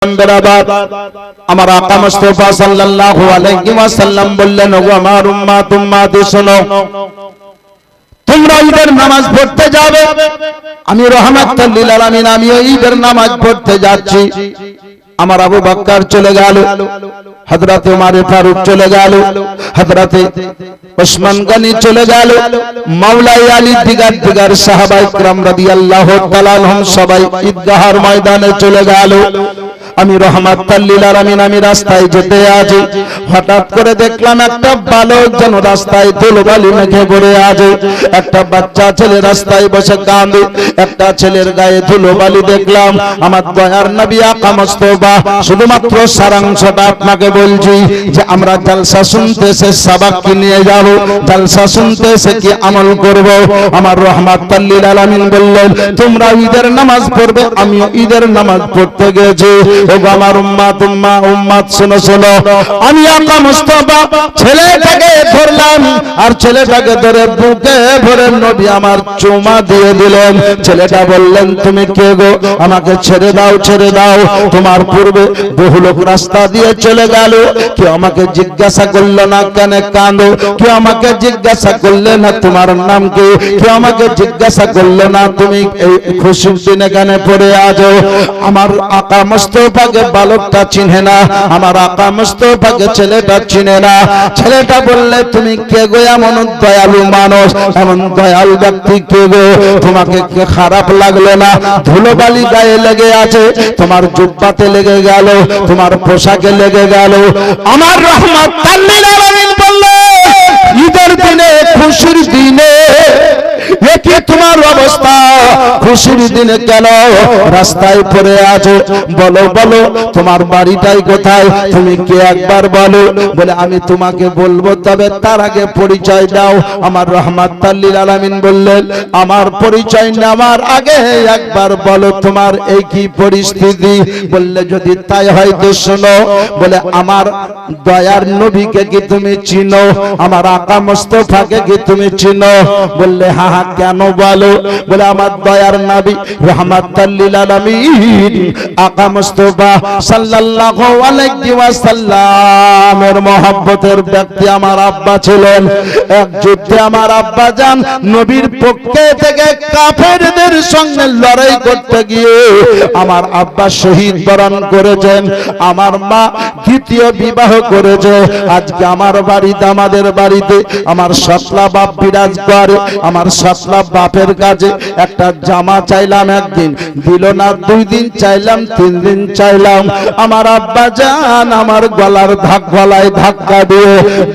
আমার আকা মুস্তাফা সাল্লাল্লাহু আলাইহি ওয়াসাল্লাম বললেন, ওগো আমার উম্মত শোনো, তোমরা ঈদের নামাজ পড়তে যাবে। আমি রাহমাতুল লিল আলামিন, আমিও ঈদের নামাজ পড়তে যাচ্ছি। আমার আবু বকর চলে গেল, হযরত ওমর ফারুক চলে গেল, হযরত ওসমান গনি চলে গেল, মাওলাই আলী দিগার সাহাবায়ে কিরাম রাদিয়াল্লাহু তাআলা আনহুম সবাই ঈদগাহর ময়দানে চলে গেল। আমি রাহমাতুল লিল আলামিন, আমি রাস্তায় যেতে আছি, হঠাৎ করে দেখলাম একটা বালক যেন রাস্তায় ধুলোবালি মেখে পড়ে আছে। একটা বাচ্চা ছেলে রাস্তায় বসে কাঁদে, একটা ছেলের গায়ে ধুলোবালি দেখলাম। আমার দয়ার নবী আকা মুস্তাফা শুধুমাত্র সারাংশটা আপনাকে বলছি যে আমরা জালসা শুনতে এসে সাবাক কি নিয়ে যাব, জালসা শুনতে এসে কি আমল করব। আমার রাহমাতুল লিল আলামিন বললেন, তোমরা ঈদের নামাজ পড়বে, আমিও ঈদের নামাজ পড়তে গেছি। ওগো আমার উম্মত শোনো শোনো, আমি আকা মুস্তাফা ছেলেটাকে ধরলাম, আর ছেলেটাকে ধরে বুকে ভরে নবী আমার চুমা দিয়ে দিলেন। ছেলেটা বললেন, তুমি কে গো? আমাকে ছেড়ে দাও, ছেড়ে দাও। তোমার পূর্বে বহু লোক রাস্তা দিয়ে চলে গেল, কেউ আমাকে জিজ্ঞাসা করলো না কেন কাঁদো, কেউ আমাকে জিজ্ঞাসা করলে না তোমার নাম কি, কেউ আমাকে জিজ্ঞাসা করলো না তুমি এই খুশির দিনে কেন পড়ে আছো। আমার আকা মুস্তাফাকে বালকটা চিনে না, আমার আকা মুস্তাফাকে ছেলেটা চিনে না। ছেলেটা বললে, তুমি কে গো? এমন দয়ালু মানুষ, এমন দয়ালু ব্যক্তি কে গো? তোমাকে কে খারাপ লাগলো না? ধুলোবালি গায়ে লেগে আছে, তোমার জুব্বাতে লেগে গেল, তোমার পোশাকে লেগে গেল। আমার রাহমাতুল লিল আলামিন বললে, ঈদের দিনে খুশির দিনে কি তোমার অবস্থা? খুশির দিনে কেন রাস্তায় পড়ে আছো? বলো বলো, তোমার বাড়িটাই কোথায়? তুমি কে একবার বলো। বলে, আমি তোমাকে বলবো, তবে তার আগে পরিচয় দাও। আমার রাহমাতুল লিল আলামিন বললেন, আমার পরিচয় নেওয়ার আগে একবার বলো তোমার এই কি পরিস্থিতি। বললে, যদি তাই হয় তো শোনো। বলে, আমার দয়ার নবীকে কি তুমি চিনো? আমার আকা মুস্তাফাকে কি তুমি চিনো? বললে, হ্যাঁ হ্যাঁ, কেন বলো। বলে, আমার দয়ার নবী রাহমাতুল লিল আলামিন আকা মুস্তাফা সাল্লাল্লাহু আলাইহি ওয়াসাল্লামের মহব্বতের ব্যক্তি আমার আব্বা ছিলেন। এক যুদ্ধে আমার আব্বা জান নবীর পক্ষে থেকে কাফেরদের সঙ্গে লড়াই করতে গিয়ে আমার আব্বা শহীদ বরণ করেছেন। আমার মা দ্বিতীয় বিবাহ করেছে। আজকে আমার বাড়িতে, আমাদের বাড়িতে আমার সতলা বাপ বিরাজ করে। আমার সতলা বাপের কাছে একটা জামা চাইলাম, একদিন দিল না, 2 দিন চাইলাম, 3 দিন চাইলাম। আমার আব্বা জান আমার গলায় ধাক্কা দিয়ে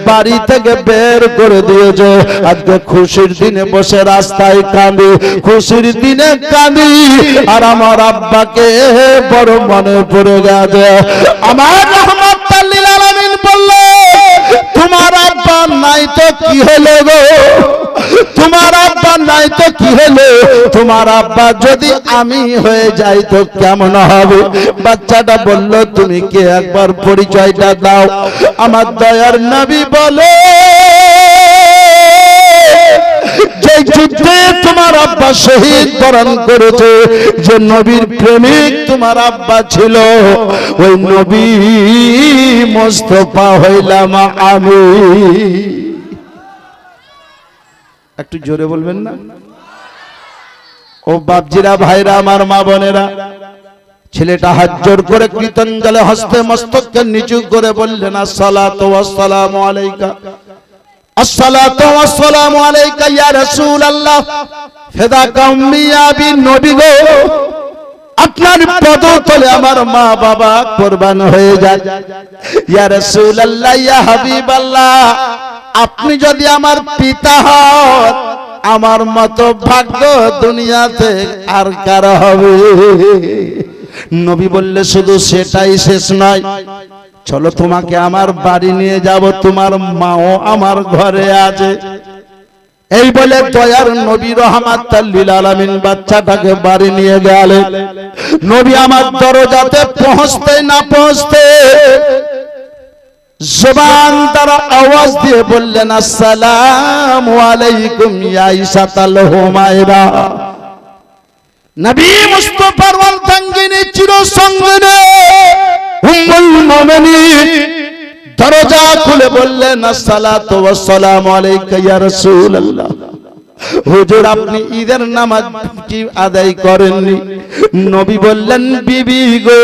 বাড়ি থেকে বের করে দিয়েছে। আজকে খুশির দিনে বসে রাস্তায় কাঁদি, খুশির দিনে কাঁদি, আর আমার আব্বাকে বড় মনে পড়ে গেছে। আমার রাহমাতুল লিল আলামিন বললে, তোমার আব্বা নাই তো কি হলো গো? তোমার আব্বা নাই তো কি হলো? তোমার আব্বা যদি আমি হয়ে যাই তো কেমন হবে? বাচ্চাটা বলল, তুমি কে একবার পরিচয়টা দাও। আমার দয়ার নবী বলে, যে যুদ্ধে তোমার আব্বা শহীদ বরণ করেছে, যে নবীর প্রেমিক তোমার আব্বা ছিল, ওই নবী মুস্তাফা হইলাম আমি। একটু জোরে বলবেন না? ও বাপজিরা, ভাইরা, আমার মা বোনেরা, ছেলেটা হাত জোর করে কৃতজ্ঞলে হস্তে মস্তককে নিচু করে বললেন, আসসালাতু ওয়াসসালামু আলাইকা, আসসালাতু ওয়াসসালামু আলাইকা ইয়া রাসূলুল্লাহ, ফিদাকা উম্মি আবি। নবী গো, আপনার পদতলে আমার মা বাবা কুরবান হয়ে যায়। ইয়া রাসূলুল্লাহ, ইয়া হাবিবাল্লাহ, আপনি যদি আমার পিতা হন, আমার মতো ভাগ্য দুনিয়াতে আর কার হবে? নবী বললে, শুধু সেটাই শেষ নয়, চলো তোমাকে আমার বাড়ি নিয়ে যাব, তোমার মাও আমার ঘরে আছে। এই বলে দয়ার নবী রাহমাতুল লিল আলামিন বাচ্চাটাকে বাড়ি নিয়ে গেলেন। নবী আমার দরজাতে পৌঁছতে না পৌঁছতে জবান দ্বারা আওয়াজ দিয়ে বললেন, আসসালামু আলাইকুম ইয়া ঈসাতাল হুমায়রা। নবী মুস্তাফার অর্ধাঙ্গিনী চির সঙ্গিনী উম্মুল মুমিনিন দরজা খুলে বললেন আসসালাতু ওয়াসসালামু আলাইকা ইয়া রাসূলুল্লাহ। হুজুর আপনি ঈদের নামাজ কি আদায় করেননি? নবী বললেন বিবি গো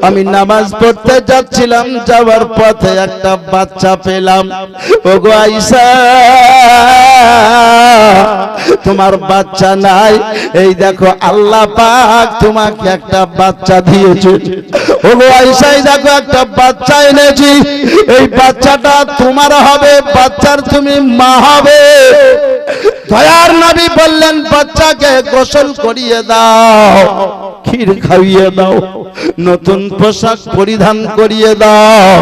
আমি নামাজ পড়তে যাচ্ছিলাম, যাওয়ার পথে একটা বাচ্চা পেলাম। ওগো আয়েশা তোমার বাচ্চা নাই, এই দেখো আল্লাহ পাক তোমাকে একটা বাচ্চা দিয়েছে। ওগো আয়েশা এই দেখো একটা বাচ্চা এনেছি, এই বাচ্চাটা তোমার হবে, বাচ্চার তুমি মা হবে। দয়ার নবী বললেন বাচ্চাকে গোসল করিয়ে দাও, ক্ষীর খাইয়ে দাও, নতুন পোশাক পরিধান করিয়ে দাও,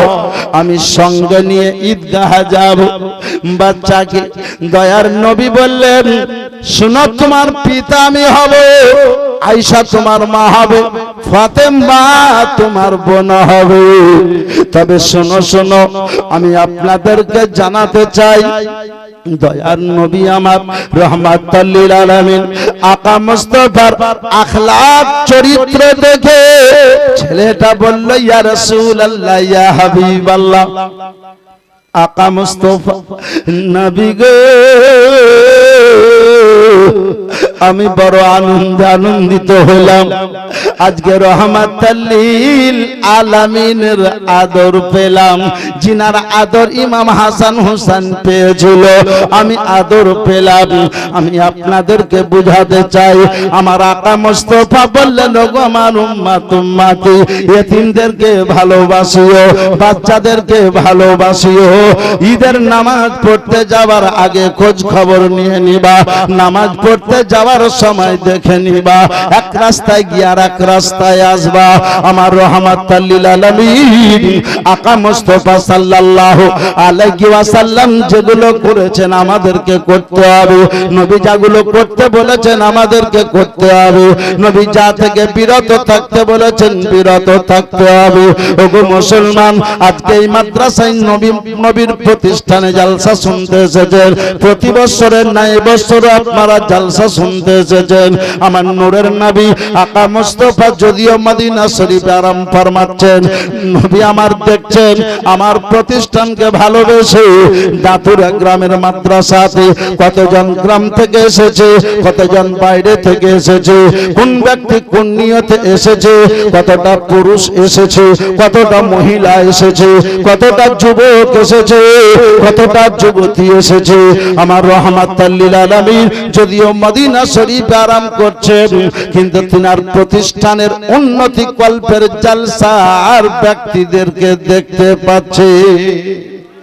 আমি সঙ্গে নিয়ে ঈদগাহে যাব। বাচ্চাকে দয়ার নবী বললেন শোনো তোমার পিতা আমি হব, আয়েশা তোমার মা হবে, ফাতেমা তোমার বোন হবে। তবে শোনো শোনো আমি আপনাদেরকে জানাতে চাই দয়ার নবী আমার রহমাতুল লিল আলামিন আকা মুস্তাফার আখলাক চরিত্র দেখে ছেলেটা বলল ইয়া রাসূলুল্লাহ ইয়া হাবিবাল্লাহ আকা মুস্তাফা নবী গো আমি বড় আনন্দিত হলাম, আজকে রহমাতুল লিল আলামিনের আদর পেলাম। জিনার আদর ইমাম হাসান হোসেন পেয়েছিল, আমি আদর পেলাম। আমি আপনাদেরকে বুঝাতে চাই আমার আকা মুস্তাফা বললেন ওগো আমার উম্মত উম্মতি ইতিমদেরকে ভালোবাসিও, বাচ্চাদেরকে ভালোবাসিও। ঈদের নামাজ পড়তে যাওয়ার আগে খোঁজ খবর নিয়ে নিবা, নামাজ পড়তে যাওয়ার সময় দেখে নিবা, এক রাস্তায় গিয়ে আর এক রাস্তায় আসবা। আমার রহমাতুল লিল আলামিন আকা মুস্তাফা সাল্লাল্লাহু আলাইহি ওয়াসাল্লাম যেগুলো করেছেন আমাদেরকে করতে হবে, নবী যেগুলো করতে বলেছেন আমাদেরকে করতে হবে, নবী যা থেকে বিরত থাকতে বলেছেন বিরত থাকতে হবে। ওগো মুসলমান আজকে এই মাদ্রাসায় নবীর প্রতিষ্ঠানে জালসা শুনতে এসেছেন, প্রতি বছরের নাই বছরও আপনারা জালসা শুনতে এসেছেন। আমার নূরের নবী আকা মুস্তাফা যদিও মদিনা শরীফে আরাম ফরমাচ্ছেন, নবী আমার দেখছেন আমার প্রতিষ্ঠানকে ভালোবেসে দাতুরা গ্রামের মাদ্রাসাতে কতজন গ্রাম থেকে এসেছে, কতজন বাইরে থেকে এসেছে, কোন ব্যক্তি কোন নিয়তে এসেছে, কতটা পুরুষ এসেছে, কতটা মহিলা এসেছে, কতটা যুবক এসেছে, কতটা যুবতী এসেছে। আমার রহমাতুল লিল আলামিন যদিও মদিনা শরীফে আরাম করছেন, কিন্তু তিনার প্রতিষ্ঠানের উন্নতি কল্পের জালসা আর ব্যক্তিদেরকে দেখতে পাচ্ছে।